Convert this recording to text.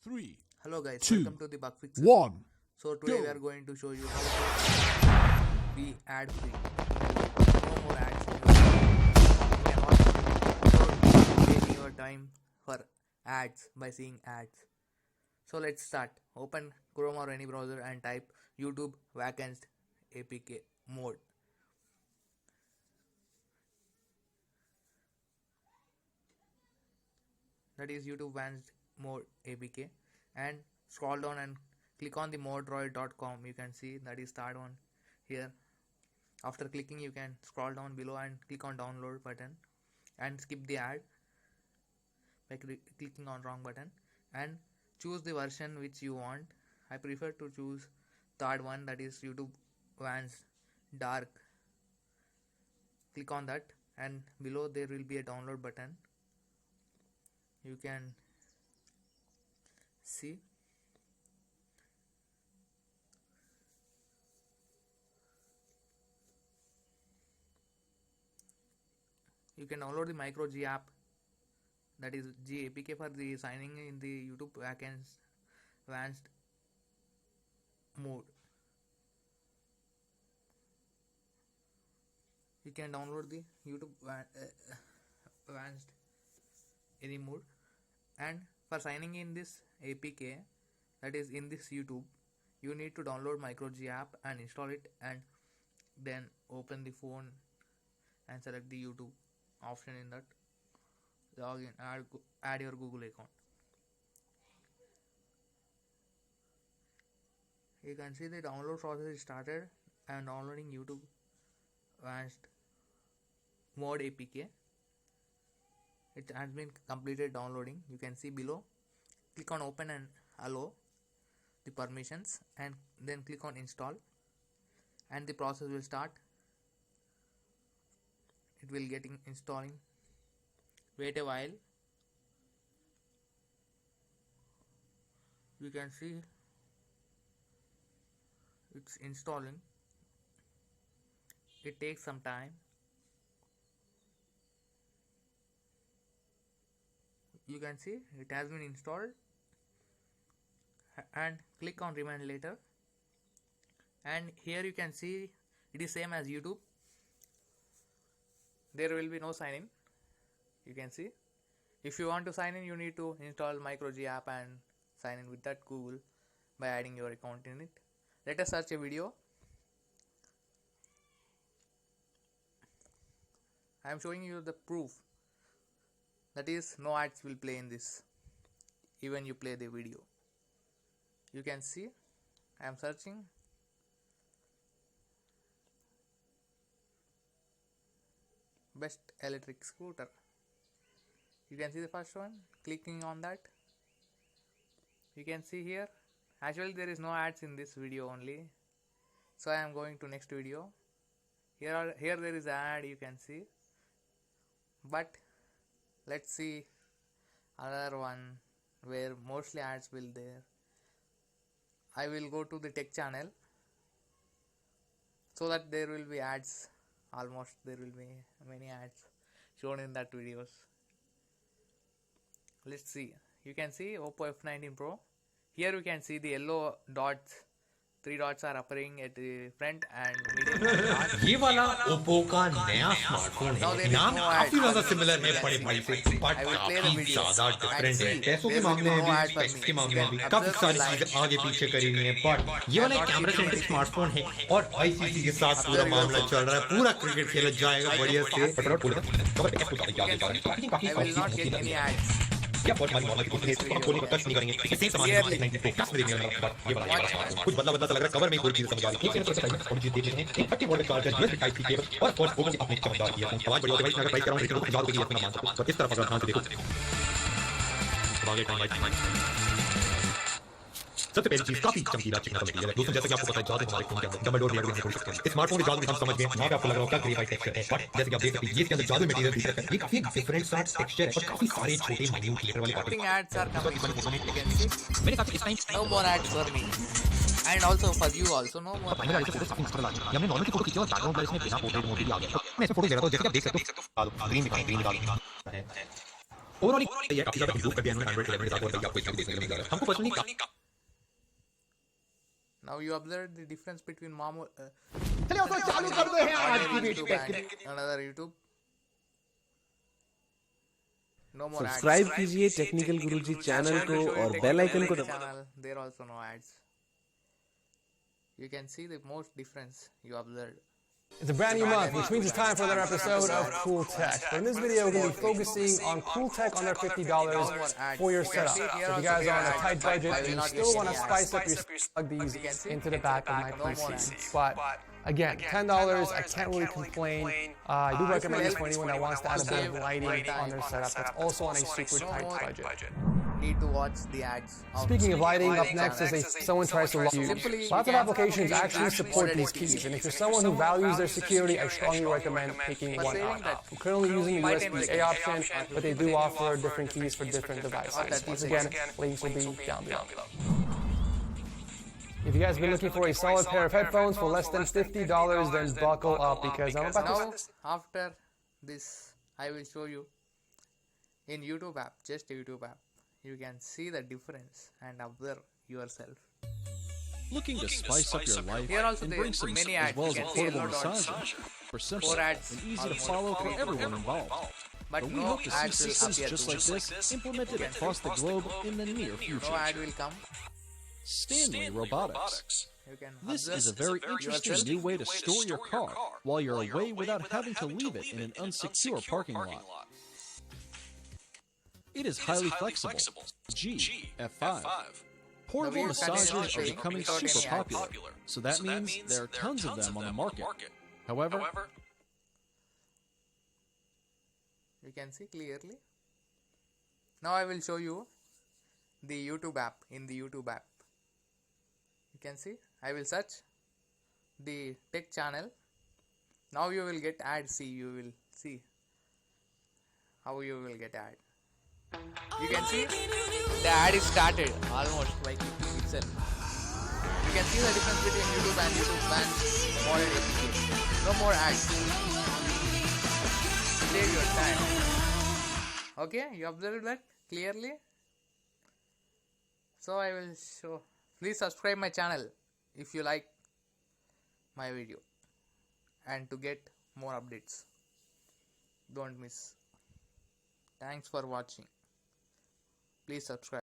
3, Hello guys, 2, welcome to the Bug Fixer. 1. So today go. we are going to show you how to be ad free. No more ads. You cannot waste your time for ads by seeing ads. So let's start. Open Chrome or any browser and type YouTube Vacanced APK mode. That is YouTube Vacanced mode APK, and scroll down and click on the modroid.com. You can see that is third one here. After clicking, you can scroll down below and click on download button and skip the ad by clicking on wrong button and choose the version which you want. I prefer to choose third one, that is YouTube Vacanced Dark. Click on that and below there will be a download button. You can see you can download the micro G app, that is G APK for the signing in the YouTube Vacanced mode. You can download the YouTube Vacanced any mode, and for signing in this APK, that is in this YouTube, you need to download micro G app and install it, and then open the phone and select the YouTube option. In that, login, add your Google account. You can see the download process is started. I am downloading YouTube Vacanced mode APK. It has been completed downloading. You can see below. Click on open and allow the permissions, and then click on install, and the process will start. It will getting installing. Wait a while. You can see it's installing. It takes some time. You can see it has been installed, and click on remain later, and here you can see it is same as YouTube. There will be no sign in. You can see if you want to sign in, you need to install micro G app and sign in with that Google by adding your account in it. Let us search a video. I am showing you the proof, that is no ads will play in this even you play the video. You can see I am searching. Best electric scooter. You can see the first one. Clicking on that, you can see here actually there is no ads in this video only, so I am going to next video. Here there is an ad, you can see, but let's see another one where mostly ads will there. I will go to the tech channel so that there will be ads. Almost there will be many ads shown in that videos. Let's see. You can see Oppo F19 Pro. Here you can see the yellow dots. 3 dots are appearing at the front and middle and last. ये वाला Oppo का नया smartphone है। नाम काफी ज्यादा similar है बड़े भाई से, बट काफी ज्यादा डिफरेंट है। पैसों के मामले में भी, स्पेक्स के मामले में भी काफी सारी चीजें आगे पीछे करी हुई हैं, बट ये वाला कैमरा सेंट्रिक स्मार्टफोन है और आईसीसी के साथ पूरा मामला चल रहा है। पूरा क्रिकेट खेला जाएगा बढ़िया से। क्या बहुत मालूम होगा कि इसको खोलने का टच नहीं करेंगे, इसे सामान नहीं तो कस में देंगे। ये वाला कुछ बदला सा लग रहा है, कवर में कोई चीज समझ आ रही है। एक तरफ और चीज देख रहे हैं, 30 volt charger, USB type C cable और फर्स्ट ओपन अपने चमकदार किया है। आवाज बड़ी होती है, अगर प्राइस कराऊं रेटिंग को 1000 रुपए की अपना मान सकते हो। इस तरफ अगर ध्यान से देखो आगे टाइम सबसे पहली चीज काफी चमकीला चिकना मटेरियल है। दोस्तों जैसे कि आपको पता है जादू हमारे फोन के अंदर डबल डोर रियर में खोल सकते हैं। स्मार्टफोन के जादू में हम समझ गए, वहां पे आपको लग रहा होगा ग्रेफाइट टेक्सचर है, बट जैसे कि आप देख सकते हैं ये इसके अंदर जादू मटेरियल फीचर है। ये काफी डिफरेंट सा टेक्सचर है और काफी सारे छोटे माइन्यूट लीटर वाले पार्टिकल ads are coming. मेरे साथ इस time No more ads for me, and also for you also no more. Final idea से काफी मस्त लगा। ये हमने नॉर्मल की फोटो खींची और बैकग्राउंड ब्लर इसमें बिना पोर्ट्रेट मोड भी आ गया। मैं इसमें फोटो ले रहा था, जैसे कि आप देख सकते हो ग्रीन दिखाएं, ग्रीन निकाल है ओवरऑल ये काफी ज्यादा इंप्रूव कर दिया इन्होंने एंड्रॉइड 11 के साथ और भैया आपको इसमें भी देखने को मिल जाएगा हमको personally Now you observe the difference between चलिए अब चालू करते हैं आज की video another YouTube. No more ads. Subscribe कीजिए टेक्निकल गुरुजी चैनल को और बेल आइकन को दबाइए. There also no ads. You can see the most difference you observed. It's a brand new month, which means it's time for another episode of Cool Tech. But in this video, we're going to be focusing on cool tech under $50 for your setup. So if you guys are on a tight budget and you still want to spice up your plug these into the back of my PC. But again, $10, I can't really complain. I do recommend this for anyone that wants to add a bit of lighting on their setup that's also on a super tight budget. Need to watch the ads. Speaking of lighting, up next is someone tries to lock you. Lots of applications actually support these keys, and if you're someone who values their security, I strongly recommend picking one up. I'm currently using the USB-A option, but they do offer different keys for different devices. Once again, links will be down below. If you guys have been looking for a solid pair of headphones for less than $50, then buckle up because I'm about to... Now, after this, I will show you in YouTube app, just YouTube app. You can see the difference and observe yourself. Looking to spice up your life Here also and there bring some many as ads. well as You a can see portable a lot of massager for simple 4 ads and easy to almost follow for everyone involved. But But we no hope to see ads will systems appear just too. like this implemented across the globe in the near No future. ad will come. Stanley Robotics. You can This observe is a very interesting yourself. new way to store your car while you're away without having to leave it in an unsecure parking lot. It is highly flexible. G F5. Portable wheels can be massagers are rotating becoming without any super ads. popular, so that means there are tons of them on the market. However, You can see clearly. Now I will show you the YouTube app. In the YouTube app, you can see I will search the tech channel. Now you will get ad. See, you will see how you will get ad. You can see the ad is started almost by clicking itself. You can see the difference between YouTube and YouTube and modern application. No more ads. Save your time. Okay, you observed that clearly. So I will show. Please subscribe my channel if you like my video and to get more updates. Don't miss. Thanks for watching. Please subscribe.